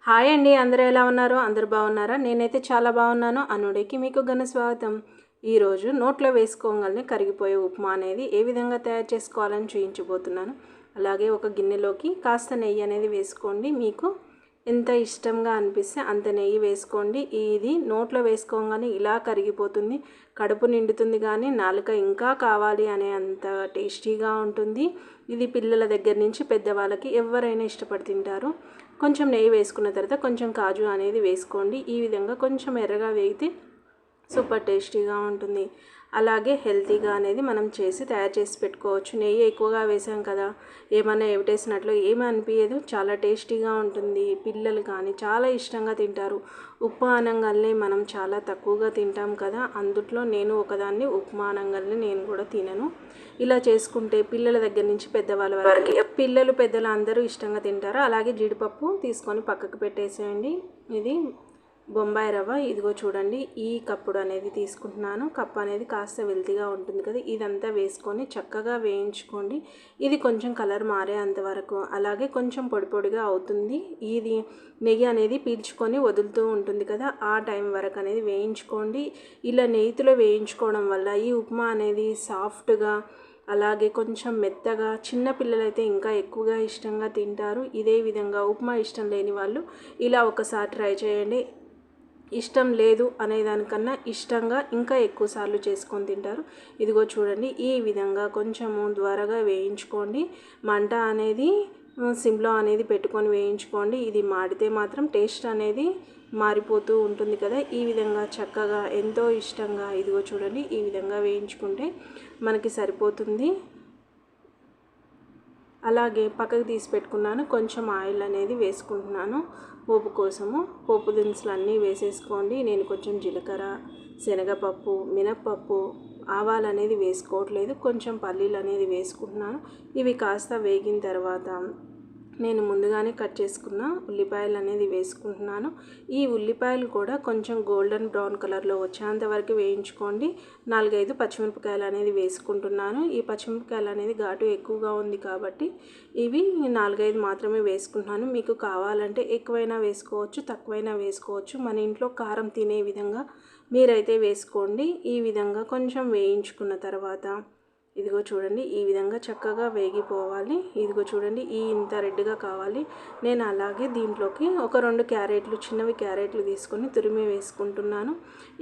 Hi అండి, అందరూ ఎలా ఉన్నారు? అందరూ బాగున్నారా? నేనైతే చాలా బాగున్నాను. అనుడికి మీకు ఘన స్వాగతం. ఈరోజు నోట్లో వేసుకోగానే కరిగిపోయే ఉప్మా అనేది ఏ విధంగా తయారు చేసుకోవాలని చూపించబోతున్నాను. అలాగే ఒక గిన్నెలోకి కాస్త నెయ్యి అనేది వేసుకోండి. మీకు ఎంత ఇష్టంగా అనిపిస్తే అంత నెయ్యి వేసుకోండి. ఇది నోట్లో వేసుకోగానే ఇలా కరిగిపోతుంది. కడుపు నిండుతుంది, కానీ నాలుక ఇంకా కావాలి అనే అంత టేస్టీగా ఉంటుంది. ఇది పిల్లల దగ్గర నుంచి పెద్దవాళ్ళకి ఎవరైనా ఇష్టపడి తింటారు. కొంచెం నెయ్యి వేసుకున్న తర్వాత కొంచెం కాజు అనేది వేసుకోండి. ఈ విధంగా కొంచెం ఎర్రగా వేగితే సూపర్ టేస్టీగా ఉంటుంది. అలాగే హెల్తీగా అనేది మనం తయారు చేసి పెట్టుకోవచ్చు. నెయ్యి ఎక్కువగా వేసాం కదా, ఏమైనా ఏమిటేసినట్లు ఏమీ అనిపించదు. చాలా టేస్టీగా ఉంటుంది. పిల్లలు కానీ చాలా ఇష్టంగా తింటారు. ఉప్మా అనంగానే మనం చాలా తక్కువగా తింటాం కదా, అందుట్లో నేను ఒకదాన్ని. ఉప్మా అనంగానే నేను కూడా తినను. ఇలా చేసుకుంటే పిల్లల దగ్గర నుంచి పెద్దవాళ్ళ వరకు పెద్దలు అందరూ ఇష్టంగా తింటారు. అలాగే జీడిపప్పు తీసుకొని పక్కకు పెట్టేసేయండి. ఇది బొంబాయి రవ్వ, ఇదిగో చూడండి, ఈ కప్పుడు అనేది తీసుకుంటున్నాను. కప్పు అనేది కాస్త వెల్తిగా ఉంటుంది కదా, ఇదంతా వేసుకొని చక్కగా వేయించుకోండి. ఇది కొంచెం కలర్ మారేంతవరకు, అలాగే కొంచెం పొడి పొడిగా అవుతుంది. ఇది నెయ్యి అనేది పీల్చుకొని వదులుతూ ఉంటుంది కదా, ఆ టైం వరకు అనేది వేయించుకోండి. ఇలా నెయ్యిలో వేయించుకోవడం వల్ల ఈ ఉప్మా అనేది సాఫ్ట్గా, అలాగే కొంచెం మెత్తగా, చిన్న పిల్లలైతే ఇంకా ఎక్కువగా ఇష్టంగా తింటారు. ఇదే విధంగా ఉప్మా ఇష్టం లేని వాళ్ళు ఇలా ఒకసారి ట్రై చేయండి. ఇష్టం లేదు అనేదానికన్నా ఇష్టంగా ఇంకా ఎక్కువసార్లు చేసుకొని తింటారు. ఇదిగో చూడండి, ఈ విధంగా కొంచెము త్వరగా వేయించుకోండి. మంట అనేది సిమ్లో అనేది పెట్టుకొని వేయించుకోండి. ఇది మాడితే మాత్రం టేస్ట్ అనేది మారిపోతూ ఉంటుంది కదా. ఈ విధంగా చక్కగా ఎంతో ఇష్టంగా ఇదిగో చూడండి, ఈ విధంగా వేయించుకుంటే మనకి సరిపోతుంది. అలాగే పక్కకు తీసి పెట్టుకున్నాను. కొంచెం ఆయిల్ అనేది వేసుకుంటున్నాను పోపు కోసము. పోపు దినుసులు అన్నీ వేసేసుకోండి. నేను కొంచెం జీలకర్ర, శనగపప్పు, మినప్పప్పు, ఆవాలు అనేది వేసుకోవట్లేదు. కొంచెం పల్లీలు అనేది వేసుకుంటున్నాను. ఇవి కాస్త వేగిన తర్వాత నేను ముందుగానే కట్ చేసుకున్న ఉల్లిపాయలు అనేది వేసుకుంటున్నాను. ఈ ఉల్లిపాయలు కూడా కొంచెం గోల్డెన్ బ్రౌన్ కలర్లో వచ్చేంత వరకు వేయించుకోండి. 4-5 పచ్చిమిరపకాయలు అనేది వేసుకుంటున్నాను. ఈ పచ్చిమిరపకాయలు అనేది ఘాటు ఎక్కువగా ఉంది కాబట్టి ఇవి 4-5 మాత్రమే వేసుకుంటున్నాను. మీకు కావాలంటే ఎక్కువైనా వేసుకోవచ్చు, తక్కువైనా వేసుకోవచ్చు. మన ఇంట్లో కారం తినే విధంగా మీరైతే వేసుకోండి. ఈ విధంగా కొంచెం వేయించుకున్న తర్వాత ఇదిగో చూడండి, ఈ విధంగా చక్కగా వేగిపోవాలి. ఇదిగో చూడండి, ఇంత రెడ్గా కావాలి. నేను అలాగే దీంట్లోకి ఒక 2 క్యారెట్లు, చిన్నవి క్యారెట్లు తీసుకొని తురిమి వేసుకుంటున్నాను.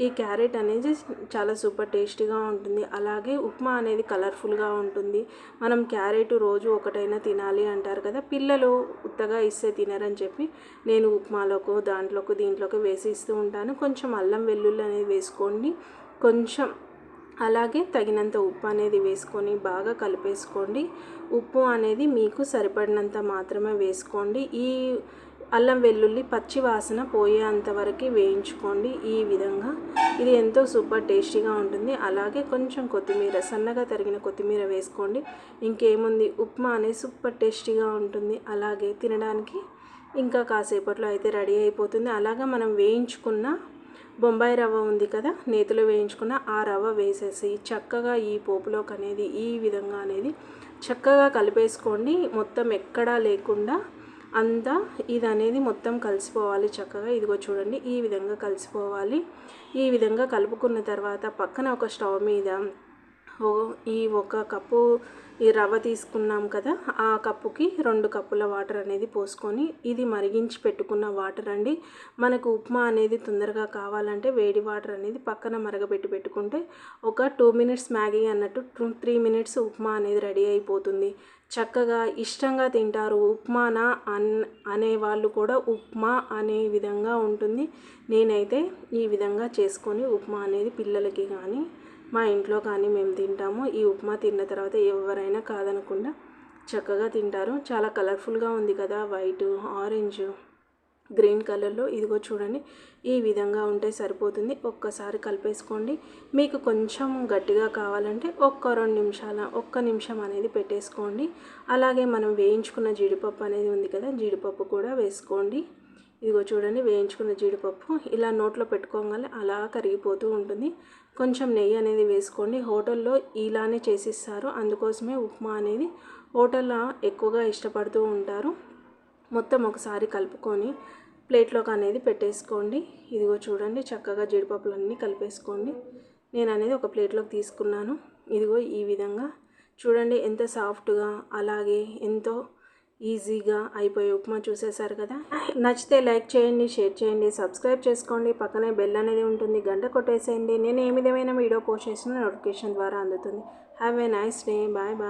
ఈ క్యారెట్ అనేది చాలా సూపర్ టేస్టీగా ఉంటుంది. అలాగే ఉప్మా అనేది కలర్ఫుల్గా ఉంటుంది. మనం క్యారెట్ రోజు ఒకటైనా తినాలి అంటారు కదా, పిల్లలు ఉత్తగా ఇస్తే తినరని చెప్పి నేను ఉప్మాలోకి దీంట్లోకి వేసి ఇస్తూ ఉంటాను. కొంచెం అల్లం వెల్లుల్లి అనేది వేసుకోండి. కొంచెం అలాగే తగినంత ఉప్పు అనేది వేసుకొని బాగా కలిపేసుకోండి. ఉప్పు అనేది మీకు సరిపడినంత మాత్రమే వేసుకోండి. ఈ అల్లం వెల్లుల్లి పచ్చి వాసన పోయేంతవరకు వేయించుకోండి. ఈ విధంగా ఇది ఎంతో సూపర్ టేస్టీగా ఉంటుంది. అలాగే కొంచెం కొత్తిమీర, సన్నగా తరిగిన కొత్తిమీర వేసుకోండి. ఇంకేముంది, ఉప్మా అనేది సూపర్ టేస్టీగా ఉంటుంది. అలాగే తినడానికి ఇంకా కాసేపట్లో అయితే రెడీ అయిపోతుంది. అలాగా మనం వేయించుకున్న బొంబాయి రవ్వ ఉంది కదా, నేతిలో వేయించుకున్న ఆ రవ్వ వేసేసి చక్కగా ఈ పోపులోకి అనేది ఈ విధంగా అనేది చక్కగా కలిపేసుకోండి. మొత్తం ఎక్కడా లేకుండా అంతా ఇది అనేది మొత్తం కలిసిపోవాలి చక్కగా. ఇదిగో చూడండి, ఈ విధంగా కలిసిపోవాలి. ఈ విధంగా కలుపుకున్న తర్వాత పక్కన ఒక స్టవ్ మీద ఈ 1 కప్పు ఈ రవ్వ తీసుకున్నాం కదా, ఆ కప్పుకి 2 కప్పుల వాటర్ అనేది పోసుకొని, ఇది మరిగించి పెట్టుకున్న వాటర్ అండి. మనకు ఉప్మా అనేది తొందరగా కావాలంటే వేడి వాటర్ అనేది పక్కన మరగబెట్టి పెట్టుకుంటే ఒక 2 మినిట్స్ మ్యాగీ అన్నట్టు 3 మినిట్స్ ఉప్మా అనేది రెడీ అయిపోతుంది. చక్కగా ఇష్టంగా తింటారు. ఉప్మానా అనే వాళ్ళు కూడా ఉప్మా అనే విధంగా ఉంటుంది. నేనైతే ఈ విధంగా చేసుకొని ఉప్మా అనేది పిల్లలకి కానీ మా ఇంట్లో కానీ మేము తింటాము. ఈ ఉప్మా తిన్న తర్వాత ఎవరైనా కాదనకుండా చక్కగా తింటారు. చాలా కలర్ఫుల్గా ఉంది కదా, వైట్, ఆరెంజ్, గ్రీన్ కలర్లో. ఇదిగో చూడండి, ఈ విధంగా ఉంటే సరిపోతుంది. ఒక్కసారి కలిపేసుకోండి. మీకు కొంచెం గట్టిగా కావాలంటే ఒక్క నిమిషం అనేది పెట్టేసుకోండి. అలాగే మనం వేయించుకున్న జీడిపప్పు అనేది ఉంది కదా, జీడిపప్పు కూడా వేసుకోండి. ఇదిగో చూడండి, వేయించుకున్న జీడిపప్పు ఇలా నోట్లో పెట్టుకోగానే అలా కరిగిపోతూ ఉంటుంది. కొంచెం నెయ్యి అనేది వేసుకోండి. హోటల్లో ఇలానే చేసిస్తారు, అందుకోసమే ఉప్మా అనేది హోటల్లో ఎక్కువగా ఇష్టపడుతూ ఉంటారు. మొత్తం ఒకసారి కలుపుకొని ప్లేట్లోకి అనేది పెట్టేసుకోండి. ఇదిగో చూడండి, చక్కగా జీడిపప్పులన్నీ కలిపేసుకోండి. నేను అనేది ఒక ప్లేట్లోకి తీసుకున్నాను. ఇదిగో ఈ విధంగా చూడండి, ఎంత సాఫ్ట్గా అలాగే ఎంతో ఈజీగా అయిపోయే ఉప్మా చూసేశారు కదా. నచ్చితే లైక్ చేయండి, షేర్ చేయండి, సబ్స్క్రైబ్ చేసుకోండి. పక్కనే బెల్ అనేది ఉంటుంది, గంట కొట్టేసేయండి. నేను ఏ విధమైన వీడియో పోస్ట్ చేసిన నోటిఫికేషన్ ద్వారా అందుతుంది. Have a nice day. Bye bye.